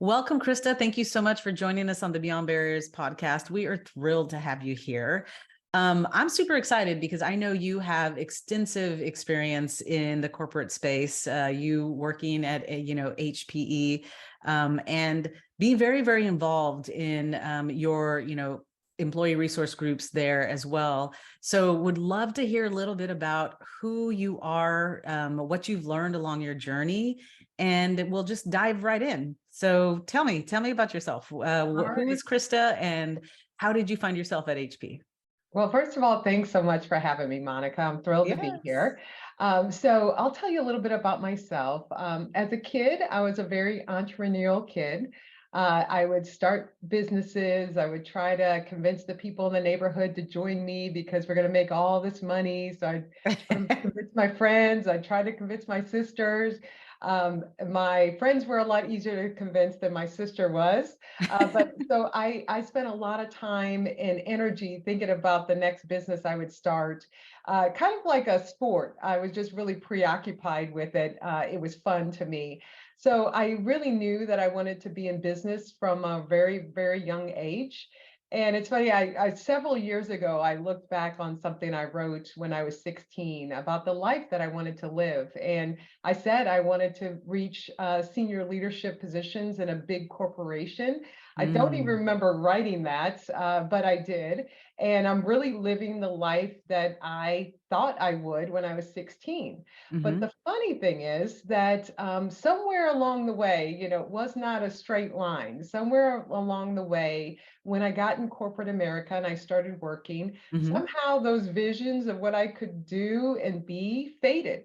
Welcome, Krista. Thank you so much for joining us on the Beyond Barriers podcast. We are thrilled to have you here. I'm super excited because I know you have extensive experience in the corporate space, you working at, HPE, and being very, very involved in your, employee resource groups there as well. So would love to hear a little bit about who you are, what you've learned along your journey, and we'll just dive right in. So tell me about yourself. Who is Krista and how did you find yourself at HP? Well, first of all, thanks so much for having me, Monica. I'm thrilled to be Yes. here. So I'll tell you a little bit about myself. As a kid, I was a very entrepreneurial kid. I would start businesses. I would try to convince the people in the neighborhood to join me because we're going to make all this money. So I'd try to convince my friends. I'd try to convince my sisters. My friends were a lot easier to convince than my sister was. But so I spent a lot of time and energy thinking about the next business I would start, kind of like a sport. I was just really preoccupied with it. It was fun to me. So I really knew that I wanted to be in business from a very, very young age. And it's funny, I several years ago, I looked back on something I wrote when I was 16 about the life that I wanted to live. And I said I wanted to reach senior leadership positions in a big corporation. I don't even Mm, remember writing that, but I did. And I'm really living the life that I thought I would when I was 16. But mhm, the funny thing is that somewhere along the way, it was not a straight line. Somewhere along the way, when I got in corporate America and I started working, mhm, somehow those visions of what I could do and be faded.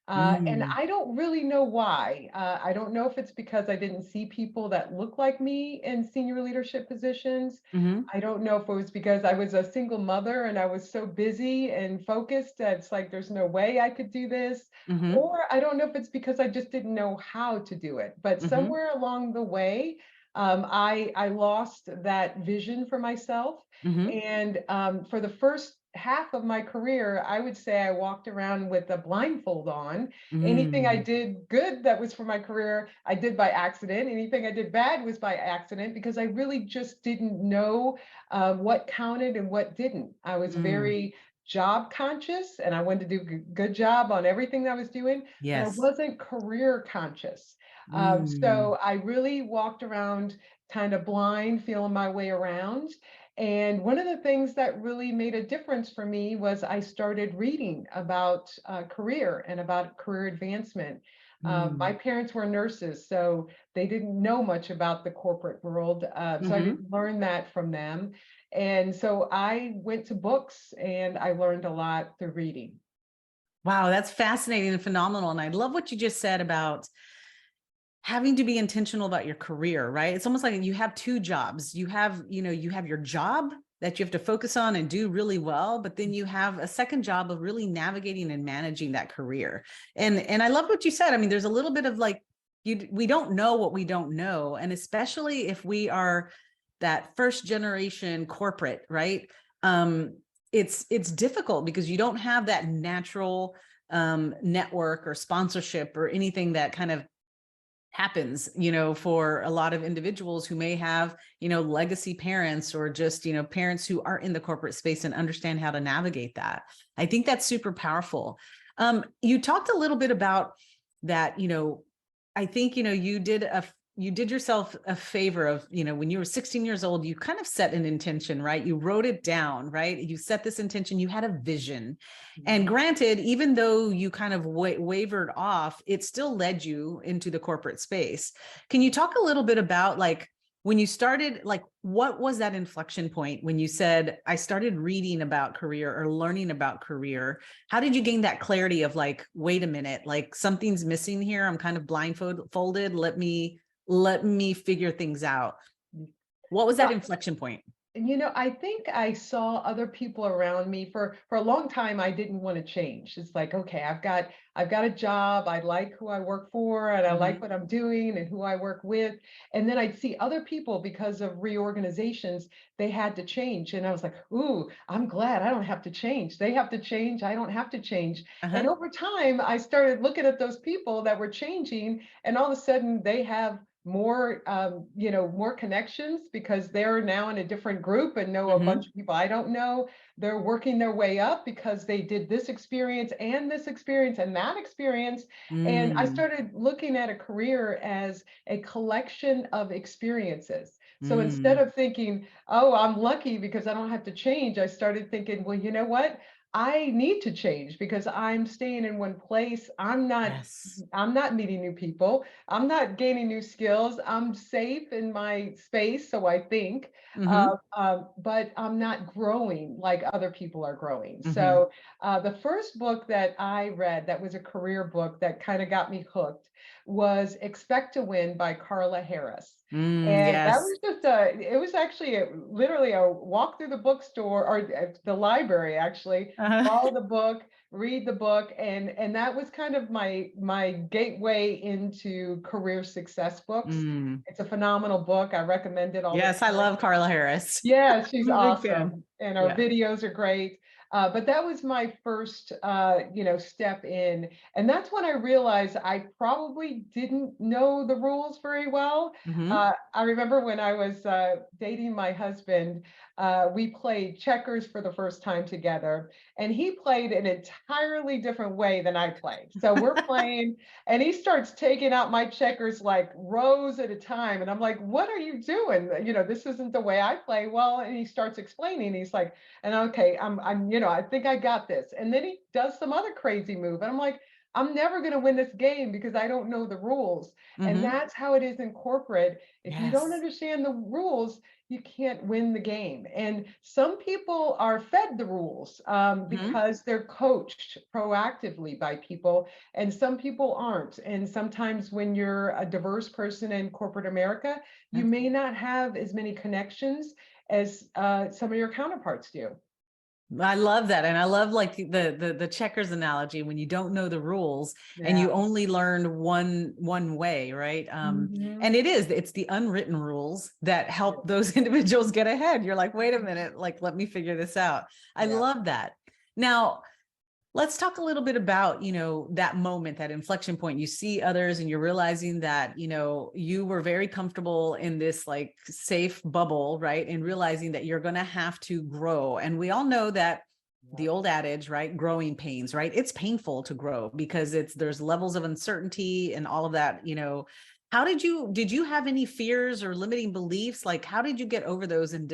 And mm, I don't really know why. I don't know if it's because I didn't see people that look like me in senior leadership positions. mhm, I don't know if it was because I was a single mother and I was so busy and focused that it's like there's no way I could do this. mhm, Or I don't know if it's because I just didn't know how to do it. But mhm, somewhere along the way, I lost that vision for myself. mhm, And for the first half of my career, I would say I walked around with a blindfold on. Anything I mm, did good that was for my career, I did by accident. Anything I did bad was by accident because I really just didn't know what counted and what didn't. I was mm. very job conscious and I wanted to do a good job on everything I was doing, but I Yes. wasn't career conscious. Mm, So I really walked around kind of blind, feeling my way around. And one of the things that really made a difference for me was I started reading about career and about career advancement. My mm, parents were nurses, so they didn't know much about the corporate world. So I mhm. didn't learn that from them. And so I went to books and I learned a lot through reading. Wow, that's fascinating and phenomenal. And I love what you just said about having to be intentional about your career, right? It's almost like you have two jobs. You have your job that you have to focus on and do really well, but then you have a second job of really navigating and managing that career. And I love what you said. I mean, there's a little bit of like we don't know what we don't know, and especially if we are that first generation corporate, right? It's difficult because you don't have that natural network or sponsorship or anything that kind of happens, for a lot of individuals who may have, legacy parents or just, parents who are in the corporate space and understand how to navigate that. I think that's super powerful. You talked a little bit about that, I think, you did yourself a favor of, when you were 16 years old, you kind of set an intention, right? You wrote it down, right? You set this intention, you had a vision. And granted, even though you kind of wavered off, it still led you into the corporate space. Can you talk a little bit about like when you started, like what was that inflection point when you said, I started reading about career or learning about career? How did you gain that clarity of like, wait a minute, like something's missing here. I'm kind of blindfolded. Let me figure things out. What was that Well, inflection point? I think I saw other people around me for a long time. I didn't want to change. It's like, okay, I've got a job. I like who I work for and I like Mhm. what I'm doing and who I work with. And then I'd see other people because of reorganizations, they had to change. And I was like, ooh, I'm glad I don't have to change. They have to change. I don't have to change. Uh-huh. And over time, I started looking at those people that were changing, and all of a sudden they have more, more connections because they're now in a different group and know a Mm-hmm. bunch of people I don't know. They're working their way up because they did this experience and this experience and that experience. And I Mm, started looking at a career as a collection of experiences. So instead mm, of thinking, oh, I'm lucky because I don't have to change, I started thinking, well, you know what? I need to change because I'm staying in one place. yes. I'm not meeting new people. I'm not gaining new skills. I'm safe in my space, so I think, Mm-hmm. but I'm not growing like other people are growing. Mm-hmm. So the first book that I read that was a career book that kind of got me hooked was Expect to Win by Carla Harris. Mm, And that yes. was it was actually literally a walk through the bookstore or the library, actually, Uh-huh. borrow the book, read the book, and that was kind of my gateway into career success books. Mm. It's a phenomenal book. I recommend it all the Yes, I time. love Carla Harris. Yeah, she's I'm a big fan. awesome, and our Yeah. videos are great. But that was my first, step in, and that's when I realized I probably didn't know the rules very well. Mm-hmm. I remember when I was dating my husband, we played checkers for the first time together, and he played an entirely different way than I played. So we're playing, and he starts taking out my checkers like rows at a time. And I'm like, what are you doing? This isn't the way I play. Well, and he starts explaining. He's like, and okay, I think I got this. And then he does some other crazy move. And I'm like, I'm never going to win this game because I don't know the rules. And Mm-hmm. that's how it is in corporate. If you don't Yes. understand the rules, you can't win the game. And some people are fed the rules Mm-hmm. because they're coached proactively by people, and some people aren't. And sometimes when you're a diverse person in corporate America, you may not have as many connections as some of your counterparts do. I love that. And I love like the checkers analogy when you don't know the rules and you Yeah. only learn one way, right? Mhm. And it's the unwritten rules that help those individuals get ahead. You're like, wait a minute, like let me figure this out. I Yeah. love that. Now, let's talk a little bit about, that moment, that inflection point. You see others and you're realizing that, you were very comfortable in this like safe bubble, right? And realizing that you're going to have to grow. And we all know that Yeah. the old adage, right? Growing pains, right? It's painful to grow because there's levels of uncertainty and all of that, How did you have any fears or limiting beliefs? Like, how did you get over those and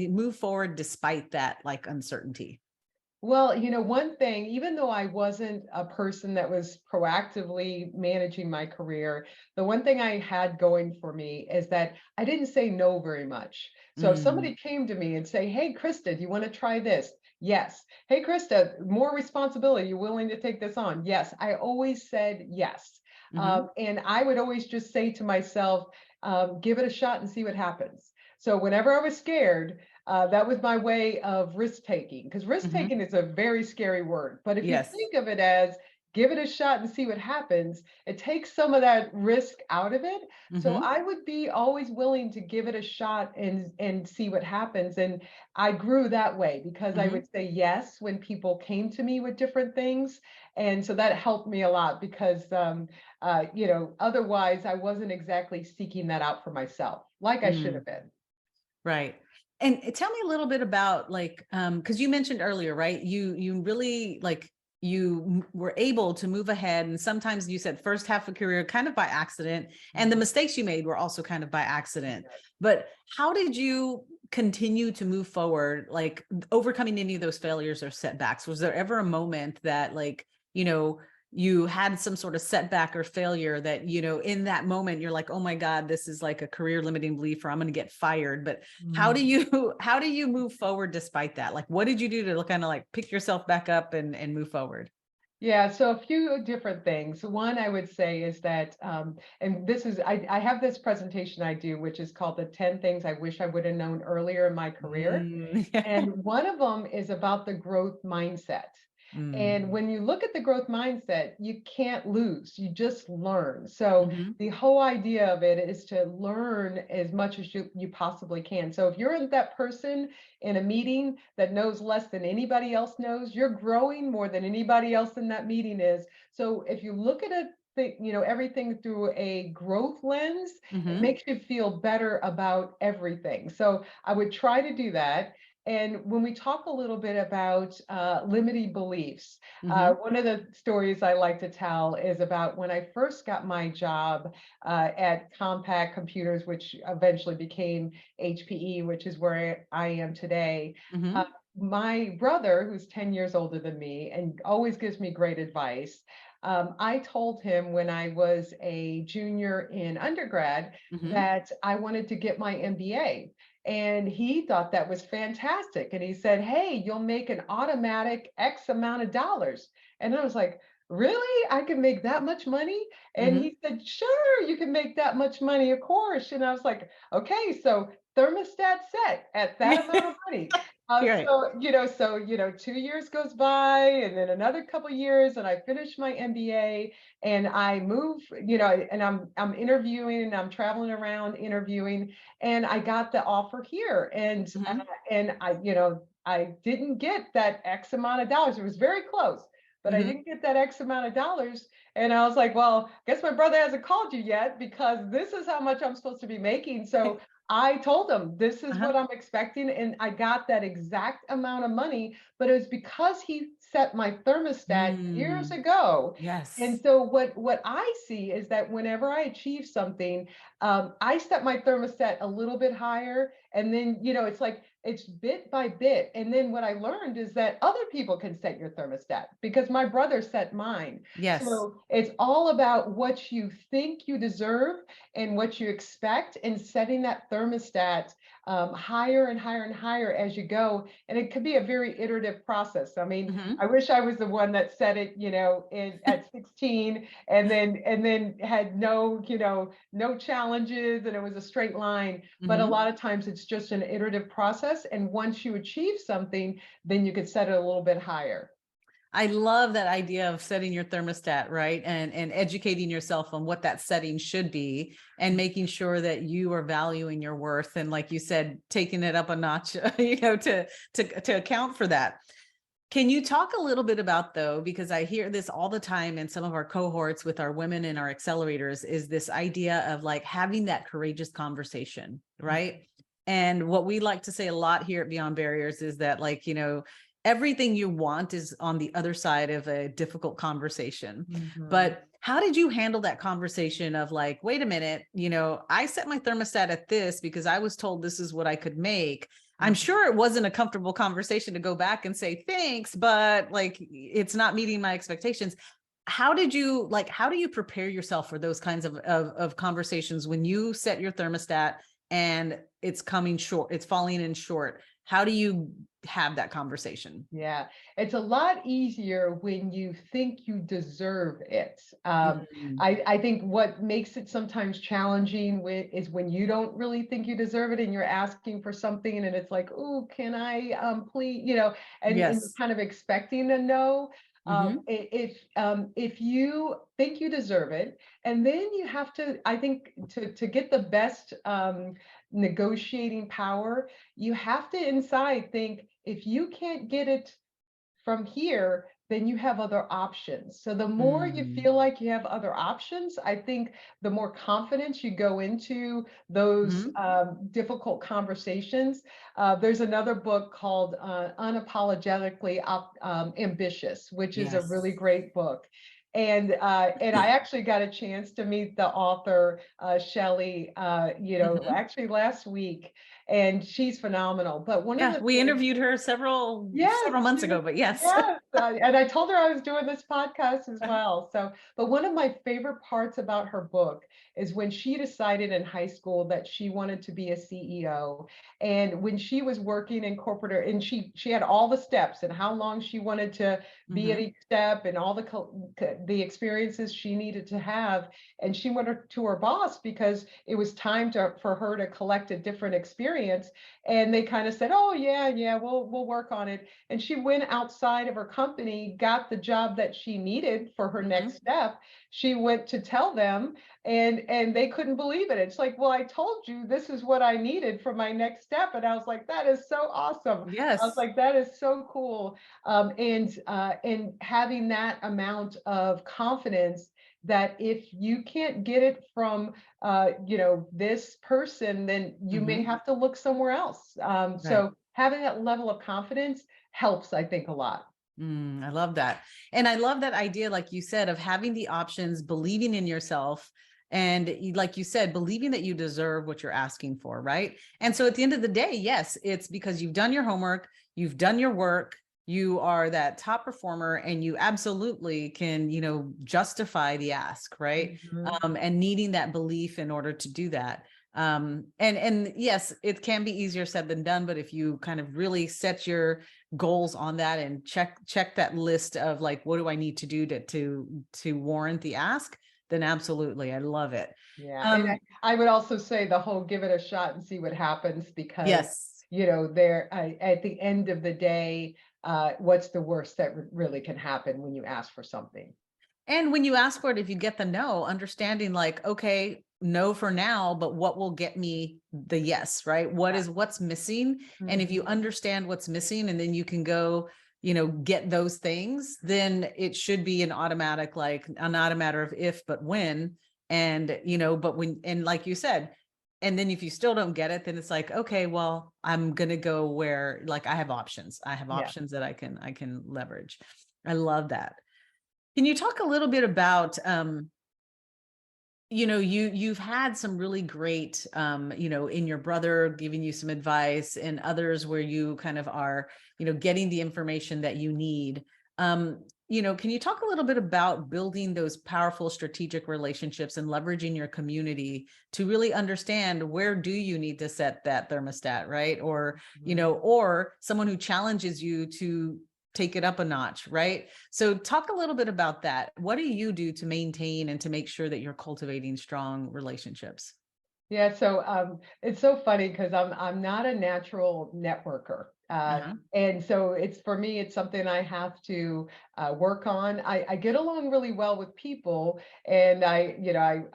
move forward despite that like uncertainty? Well, one thing, even though I wasn't a person that was proactively managing my career, the one thing I had going for me is that I didn't say no very much. So if Mm, somebody came to me and say, "Hey, Krista, do you want to try this?" Yes. "Hey, Krista, more responsibility. You willing to take this on?" Yes. I always said yes. mm-hmm, And I would always just say to myself, give it a shot and see what happens. So whenever I was scared, that was my way of risk taking, because risk mm-hmm. taking is a very scary word. But if you Yes. think of it as give it a shot and see what happens, it takes some of that risk out of it. So Mm-hmm, I would be always willing to give it a shot and see what happens. And I grew that way because I mm-hmm. would say yes when people came to me with different things. And so that helped me a lot because otherwise I wasn't exactly seeking that out for myself like I should Mm, have been. right. And tell me a little bit about like, because you mentioned earlier, right? You really like were able to move ahead. And sometimes you said first half of career kind of by accident. And the Mhm. mistakes you made were also kind of by accident. But how did you continue to move forward, like overcoming any of those failures or setbacks? Was there ever a moment that like, you know, you had some sort of setback or failure that, in that moment, you're like, oh my God, this is like a career limiting belief, or I'm going to get fired. But Mhm. how do you move forward despite that? Like, what did you do to kind of like pick yourself back up and move forward? Yeah, so a few different things. One I would say is that, and this is, I have this presentation I do, which is called the 10 things I wish I would have known earlier in my career. Yeah. And one of them is about the growth mindset. And Mm, when you look at the growth mindset, you can't lose, you just learn. So mhm, the whole idea of it is to learn as much as you possibly can. So if you're that person in a meeting that knows less than anybody else knows, you're growing more than anybody else in that meeting is. So if you look at it everything through a growth lens, it Hmm. makes you feel better about everything. So I would try to do that. And when we talk a little bit about limiting beliefs, Hmm. one of the stories I like to tell is about when I first got my job at Compaq Computers, which eventually became HPE, which is where I am today. Uh, Hmm. my brother, who's 10 years older than me and always gives me great advice, I told him when I was a junior in undergrad Hmm. that I wanted to get my MBA. And he thought that was fantastic. And he said, "Hey, you'll make an automatic X amount of dollars." And I was like, "Really? I can make that much money?" And Hmm. he said, "Sure, you can make that much money, of course." And I was like, "Okay, so thermostat set at that amount of money." Right. 2 years goes by, and then another couple years, and I finish my MBA, and I move, and I'm interviewing, and I'm traveling around interviewing, and I got the offer here, Hmm. and I didn't get that X amount of dollars. It was very close, but I Hmm. didn't get that X amount of dollars. And I was like, well, I guess my brother hasn't called you yet because this is how much I'm supposed to be making. So I told him this is Uh-huh. what I'm expecting, and I got that exact amount of money, but it was because he set my thermostat years Mm. ago. And Yes. so what I see is that whenever I achieve something, I set my thermostat a little bit higher, and then it's like it's bit by bit. And then what I learned is that other people can set your thermostat because my brother set mine. Yes. So it's all about what you think you deserve and what you expect, and setting that thermostat higher and higher and higher as you go. And it could be a very iterative process. I mean, Hmm. I wish I was the one that set it, at 16, and then had no challenges, and it was a straight line. But a Hmm. lot of times it's just an iterative process. And once you achieve something, then you could set it a little bit higher. I love that idea of setting your thermostat, right? And educating yourself on what that setting should be and making sure that you are valuing your worth. And like you said, taking it up a notch, to account for that. Can you talk a little bit about though, because I hear this all the time in some of our cohorts with our women in our accelerators, is this idea of like having that courageous conversation, right? And what we like to say a lot here at Beyond Barriers is that like, everything you want is on the other side of a difficult conversation. Mhm. But how did you handle that conversation of like, wait a minute, I set my thermostat at this because I was told this is what I could make. I'm Mhm. sure it wasn't a comfortable conversation to go back and say thanks, but like it's not meeting my expectations. How do you prepare yourself for those kinds of conversations when you set your thermostat and it's coming short, it's falling in short? How do you have that conversation? Yeah, it's a lot easier when you think you deserve it. Mm. I think what makes it sometimes challenging is when you don't really think you deserve it and you're asking for something, and it's like, oh, can I please, and you're Yes. kind of expecting a no. Hmm. If you think you deserve it, and then you have to, I think, to get the best negotiating power, you have to inside think, if you can't get it from here, then you have other options. So the more you Mm. feel like you have other options, I think the more confidence you go into those Hmm. difficult conversations. There's another book called Unapologetically Ambitious, which is a really Yes. great book. And I actually got a chance to meet the author, Shelley, Hmm. actually last week, and she's phenomenal. But one of Yeah, the we things, interviewed her several yes, months ago, but yes. yes, and I told her I was doing this podcast as well. So, but one of my favorite parts about her book is when she decided in high school that she wanted to be a CEO, and when she was working in corporate, and she had all the steps and how long she wanted to be at Hmm. each step, and all the experiences she needed to have, and she went to her boss because it was time for her to collect a different experience, and they kind of said, "Oh yeah, yeah, we'll work on it." And she went outside of her company, got the job that she needed for her next Hmm. step. She went to tell them, and they couldn't believe it. It's like, "Well, I told you this is what I needed for my next step." And I was like, "That is so awesome." I was Yes. like, "That is so cool." And having that amount of confidence that if you can't get it from, this person, then you may Mhm. have to look somewhere else. Right. So having that level of confidence helps, I think, a lot. I love that. And I love that idea, like you said, of having the options, believing in yourself. And like you said, believing that you deserve what you're asking for. Right. And so at the end of the day, yes, it's because you've done your homework, you've done your work, you are that top performer, and you absolutely can, justify the ask. Right. Mhm. And needing that belief in order to do that. And yes, it can be easier said than done, but if you kind of really set your goals on that and check that list of like, what do I need to do to warrant the ask, then absolutely, I love it. Yeah, and um I would also say the whole give it a shot and see what happens, because, yes. at the end of the day, what's the worst that really can happen when you ask for something? And when you ask for it, if you get the no, understanding like, okay, no for now, but what will get me the yes, right? What's missing? And if you Mhm. understand what's missing and then you can go, get those things, then it should be an automatic, like not a matter of if, but when. And, but when, and like you said, and then if you still don't get it, then it's like, okay, well, I'm going to go where like I have options. I have Yeah. options that I can leverage. I love that. Can you talk a little bit about, you've had some really great, in your brother giving you some advice and others where you kind of are, getting the information that you need. Can you talk a little bit about building those powerful strategic relationships and leveraging your community to really understand where do you need to set that thermostat, right? Or, Mhm. or someone who challenges you to take it up a notch, right? So talk a little bit about that. What do you do to maintain and to make sure that you're cultivating strong relationships? Yeah, so it's so funny because I'm not a natural networker, Uh-huh. and so it's for me it's something I have to work on. I get along really well with people, and I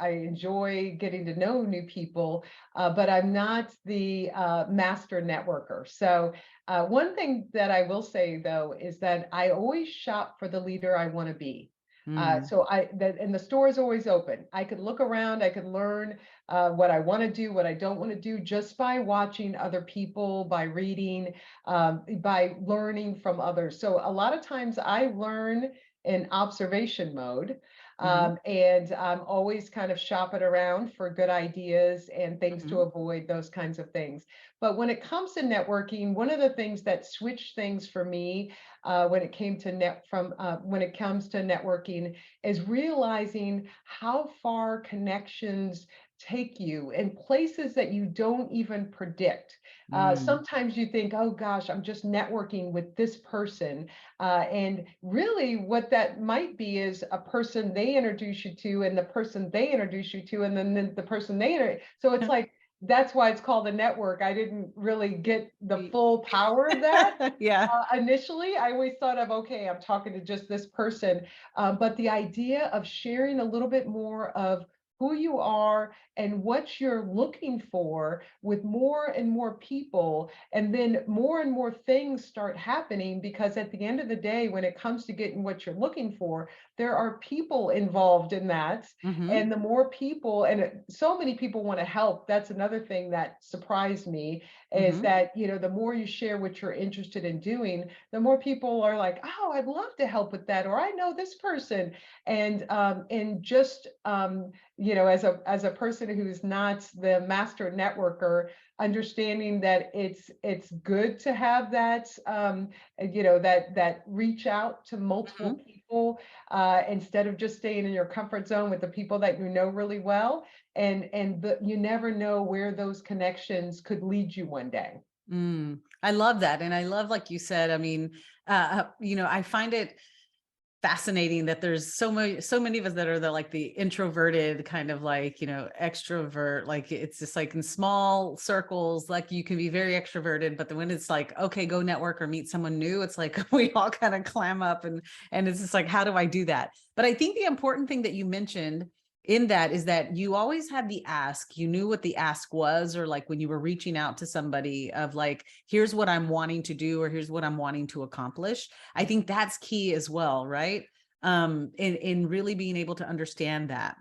enjoy getting to know new people, but I'm not the master networker. So one thing that I will say though is that I always shop for the leader I want to be. Mm, So and the store is always open. I could look around, I could learn what I want to do, what I don't want to do, just by watching other people, by reading, by learning from others. So a lot of times I learn in observation mode. mhm, And I'm always kind of shopping around for good ideas and things to mhm, avoid, those kinds of things. But when it comes to networking, one of the things that switched things for me when it came to when it comes to networking is realizing how far connections take you in places that you don't even predict. mm, Sometimes you think, oh gosh, I'm just networking with this person. And really, what that might be is a person they introduce you to, and the person they introduce you to, and then the person so it's like, that's why it's called a network. I didn't really get the full power of that. yeah. Initially, I always thought of, okay, I'm talking to just this person. But the idea of sharing a little bit more of who you are and what you're looking for with more and more people, and then more and more things start happening, because at the end of the day, when it comes to getting what you're looking for, there are people involved in that. Mhm, And the more people, and so many people want to help. That's another thing that surprised me, is mhm, that the more you share what you're interested in doing, the more people are like, oh, I'd love to help with that, or I know this person. And just as a person who's not the master networker, understanding that it's good to have that, that reach out to multiple mhm. people, instead of just staying in your comfort zone with the people that you know really well. And you never know where those connections could lead you one day. I love that. And I love, like you said, I mean, I find it fascinating that there's so many of us that are the introverted kind of like, extrovert, like it's just like in small circles, like you can be very extroverted, but then when it's like, okay, go network or meet someone new, it's like we all kind of clam up and it's just like, how do I do that? But I think the important thing that you mentioned in that is that you always had the ask, you knew what the ask was, or like when you were reaching out to somebody of like, here's what I'm wanting to do, or here's what I'm wanting to accomplish. I think that's key as well, right? in really being able to understand that,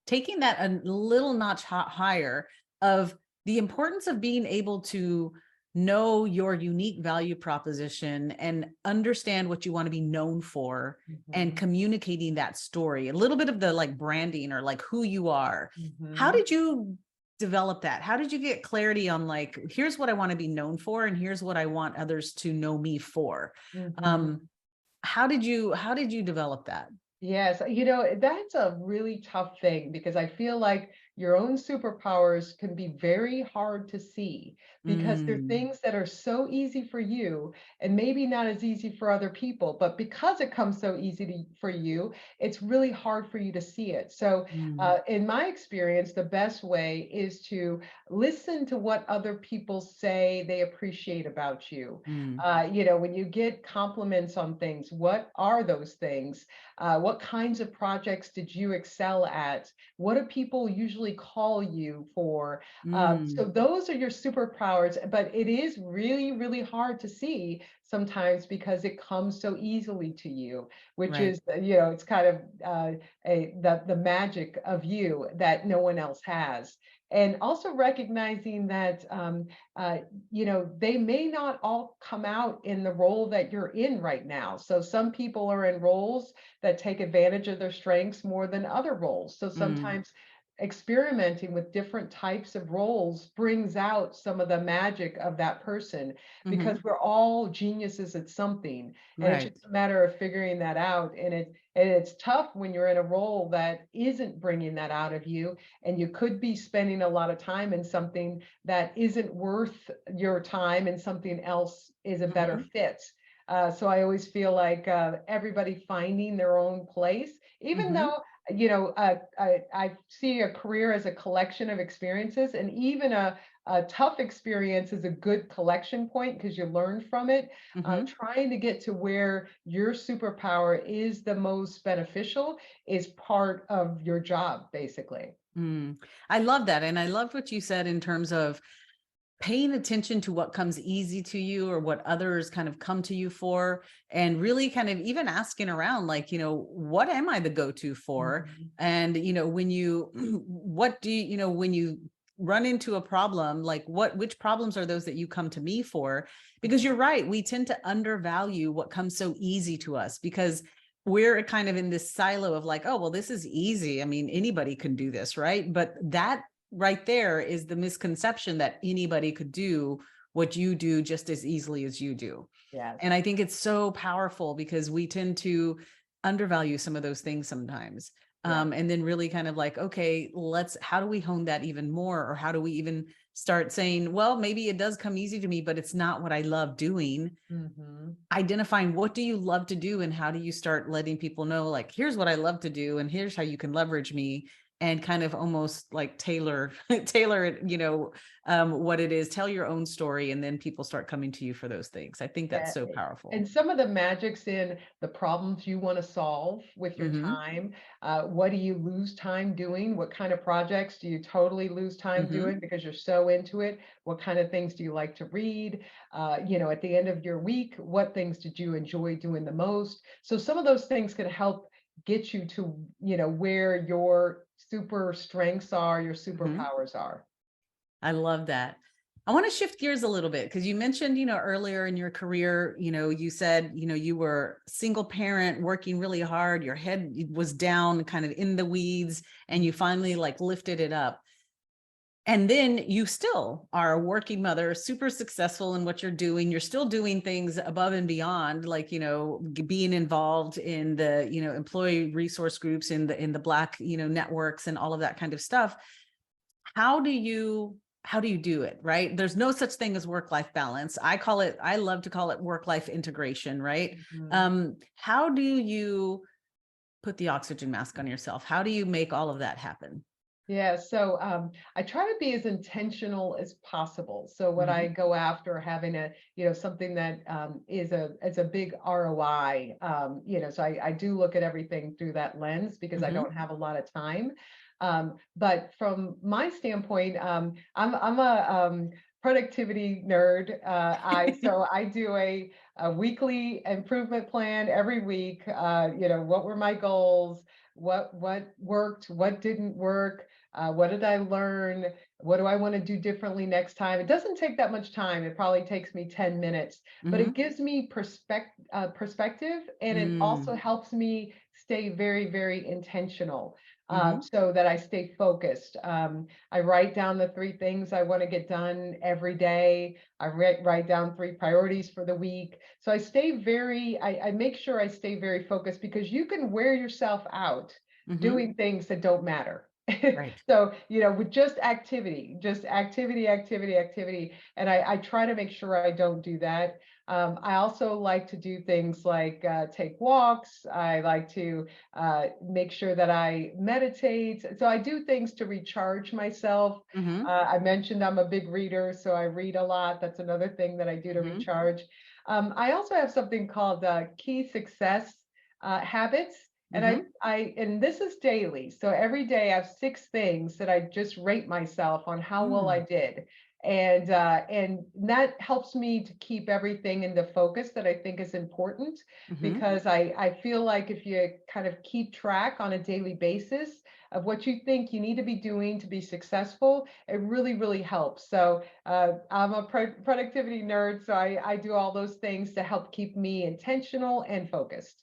taking that a little notch higher of the importance of being able to know your unique value proposition and understand what you want to be known for, and Mhm. communicating that story, a little bit of the like branding or like who you are. How Mhm. did you develop that? How did you get clarity on like, here's what I want to be known for and here's what I want others to know me for? Mhm. um how did you develop that? Yes, that's a really tough thing because I feel like your own superpowers can be very hard to see because they're Mm, things that are so easy for you and maybe not as easy for other people. But because it comes so easy for you, it's really hard for you to see it. So, mm, in my experience, the best way is to listen to what other people say they appreciate about you. mm, When you get compliments on things, what are those things? What kinds of projects did you excel at? What do people usually call you for? So mm. those are your superpowers, but it is really, really hard to see sometimes because it comes so easily to you, which Right. is, it's kind of the magic of you that no one else has. And also recognizing that they may not all come out in the role that you're in right now. So some people are in roles that take advantage of their strengths more than other roles. So Mm, sometimes experimenting with different types of roles brings out some of the magic of that person because mhm. we're all geniuses at something. And it's Right. just a matter of figuring that out. And it's tough when you're in a role that isn't bringing that out of you, and you could be spending a lot of time in something that isn't worth your time and something else is a better Mhm, fit. So I always feel like everybody finding their own place, even mhm, though, I see a career as a collection of experiences, and even a tough experience is a good collection point because you learn from it. mhm. Trying to get to where your superpower is the most beneficial is part of your job, basically. Mm. I love that, and I loved what you said in terms of paying attention to what comes easy to you or what others kind of come to you for, and really kind of even asking around like, what am I the go-to for? Mhm. And when you what do you, when you run into a problem, like which problems are those that you come to me for? Because you're right, we tend to undervalue what comes so easy to us because we're kind of in this silo of like, oh well, this is easy, I mean anybody can do this, right? But that right there is the misconception that anybody could do what you do just as easily as you do. Yes. And I think it's so powerful because we tend to undervalue some of those things sometimes. Yeah. And then really kind of like, okay, how do we hone that even more? Or how do we even start saying, well, maybe it does come easy to me, but it's not what I love doing. Hmm. Identifying what do you love to do and how do you start letting people know, like, here's what I love to do and here's how you can leverage me, and kind of almost like tailor it, what it is, tell your own story, and then people start coming to you for those things. I think that's Yeah, so powerful. and some of the magic's in the problems you want to solve with your Mm-hmm. time. What do you lose time doing? What kind of projects do you totally lose time Mm-hmm. doing because you're so into it? What kind of things do you like to read? At the end of your week, what things did you enjoy doing the most? So some of those things can help get you to, where your super strengths are, your Mm-hmm. superpowers are. I love that. I want to shift gears a little bit because you mentioned, earlier in your career, you said, you were single parent working really hard, your head was down kind of in the weeds, and you finally like lifted it up. And then you still are a working mother, super successful in what you're doing. You're still doing things above and beyond, like, being involved in the, employee resource groups, in the Black, networks and all of that kind of stuff. How do you do it, right? There's no such thing as work-life balance. I love to call it work-life integration, right? Mhm. How do you put the oxygen mask on yourself? How do you make all of that happen? Yeah, so I try to be as intentional as possible. So when I Mhm. go after having something that is a big ROI, so I do look at everything through that lens because I Mhm. don't have a lot of time. But from my standpoint, I'm a productivity nerd. So I do a weekly improvement plan every week. What were my goals? What worked? What didn't work? What did I learn? What do I want to do differently next time? It doesn't take that much time. It probably takes me 10 minutes, but it Mhm. gives me perspective, and it also Mm. helps me stay very, very intentional, Mhm. so that I stay focused. I write down the 3 things I want to get done every day. I write down 3 priorities for the week. So I make sure I stay very focused, because you can wear yourself out Mhm. doing things that don't matter. Right. So, with just activity. And I try to make sure I don't do that. I also like to do things like take walks. I like to make sure that I meditate. So I do things to recharge myself. Mhm. I mentioned I'm a big reader, so I read a lot. That's another thing that I do to Mhm. recharge. I also have something called key success habits. And Mhm. and this is daily. So every day I have 6 things that I just rate myself on how well I Mm. did. And that helps me to keep everything in the focus that I think is important, Mhm. because I feel like if you kind of keep track on a daily basis of what you think you need to be doing to be successful, it really, really helps. So I'm a productivity nerd, so I do all those things to help keep me intentional and focused.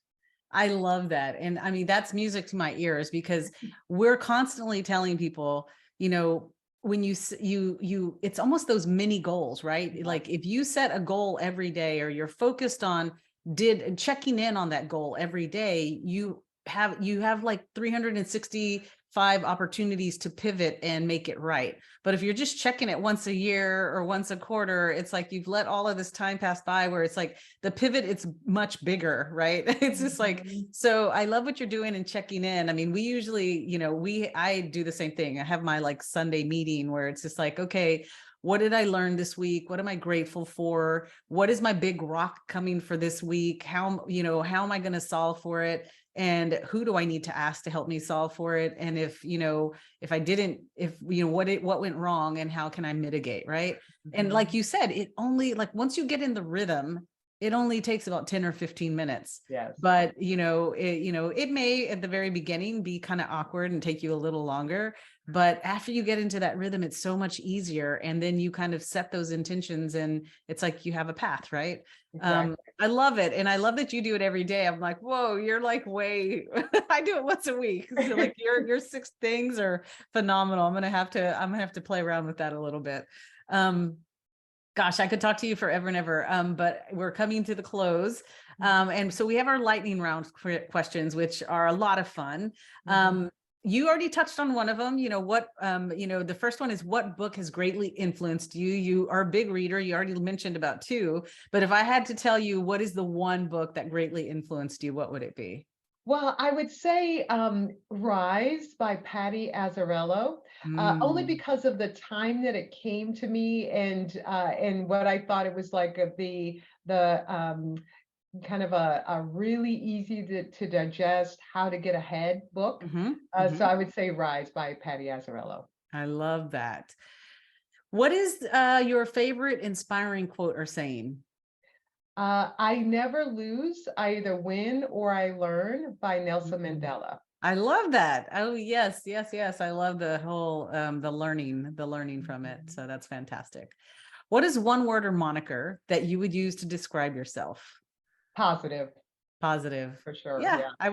I love that. And I mean, that's music to my ears because we're constantly telling people, you know, when it's almost those mini goals, right? Yeah. Like if you set a goal every day or you're focused on did checking in on that goal every day, you have like 365 opportunities to pivot and make it right. But if you're just checking it once a year or once a quarter, it's like you've let all of this time pass by where it's like the pivot, it's much bigger, right? It's just like, Mhm. so I love what you're doing and checking in. I mean, we usually, I do the same thing. I have my like Sunday meeting where it's just like, okay, what did I learn this week? What am I grateful for? What is my big rock coming for this week? How am I going to solve for it? And who do I need to ask to help me solve for it? And if I didn't, what went wrong and how can I mitigate? Right. And like Mhm. you said, it only like once you get in the rhythm, it only takes about 10 or 15 minutes. Yes. But it may at the very beginning be kind of awkward and take you a little longer. But after you get into that rhythm, it's so much easier. And then you kind of set those intentions and it's like you have a path, right? Exactly. I love it. And I love that you do it every day. I'm like, whoa, you're like way, I do it once a week. So like your 6 things are phenomenal. I'm gonna have to play around with that a little bit. Um, Gosh, I could talk to you forever and ever, but we're coming to the close. And so we have our lightning round questions, which are a lot of fun. Mhm. You already touched on one of them. The first one is what book has greatly influenced you? You are a big reader. You already mentioned about 2, but if I had to tell you what is the one book that greatly influenced you, what would it be? Well, I would say Rise by Patty Azzarello, only Mm, because of the time that it came to me, and what I thought it was like the kind of a really easy to digest, how to get ahead book. mhm, So mhm. I would say Rise by Patty Azzarello. I love that. What is your favorite inspiring quote or saying? I never lose, I either win or I learn by Nelson Mm. Mandela. I love that. Oh, yes, yes, yes. I love the whole the learning from it. Mhm. So that's fantastic. What is one word or moniker that you would use to describe yourself? Positive, Positive. for sure. Yeah, Yeah. I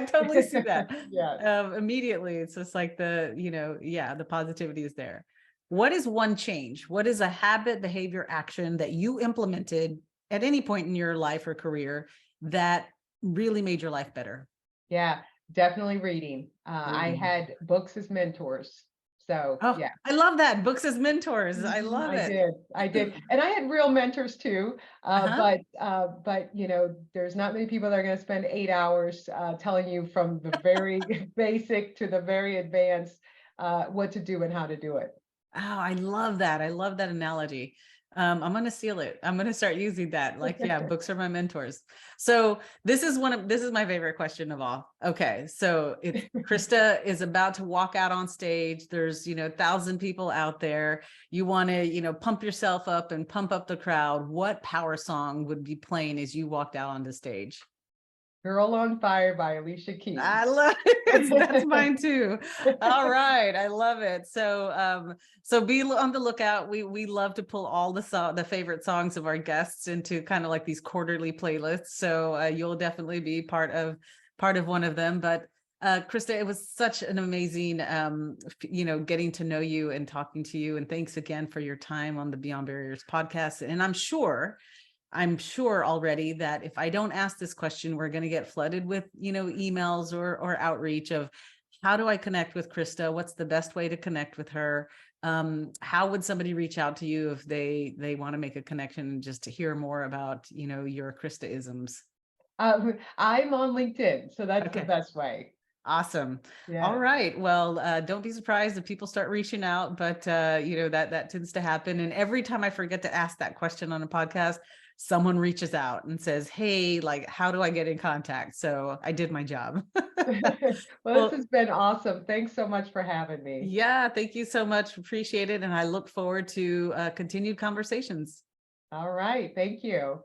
totally see that. Yes. Immediately. It's just like the positivity is there. What is one change? What is a habit, behavior, action that you implemented at any point in your life or career that really made your life better? Yeah, definitely reading. I Reading. had books as mentors. So Oh, yeah. I love that. Books as mentors. I Mhm, love I it. did. I did. And I had real mentors too. Uh-huh. But there's not many people that are going to spend 8 hours telling you from the very basic to the very advanced what to do and how to do it. Oh, I love that. I love that analogy. I'm going to steal it. I'm going to start using that. Like, yeah, books are my mentors. So this is my favorite question of all. Okay. So it's Krista is about to walk out on stage. There's, 1,000 people out there. You want to, pump yourself up and pump up the crowd. What power song would be playing as you walked out onto stage? Girl on Fire by Alicia Keys. I love it. That's mine too. All right. I love it. So be on the lookout. We love to pull all the favorite songs of our guests into kind of like these quarterly playlists. So you'll definitely be part of one of them. But Krista, it was such an amazing getting to know you and talking to you. And thanks again for your time on the Beyond Barriers podcast. And I'm sure already that if I don't ask this question, we're going to get flooded with, emails or outreach of how do I connect with Krista? What's the best way to connect with her? How would somebody reach out to you if they want to make a connection just to hear more about, your Krista-isms? I'm on LinkedIn, so that's the Okay. best way. Awesome. Yeah. All right. Well, don't be surprised if people start reaching out, but that tends to happen. And every time I forget to ask that question on a podcast, someone reaches out and says, "Hey, like, how do I get in contact?" So I did my job. Well, this Well, has been awesome. Thanks so much for having me. yeah, thank you so much. Appreciate it. And I look forward to continued conversations. All right. Thank you.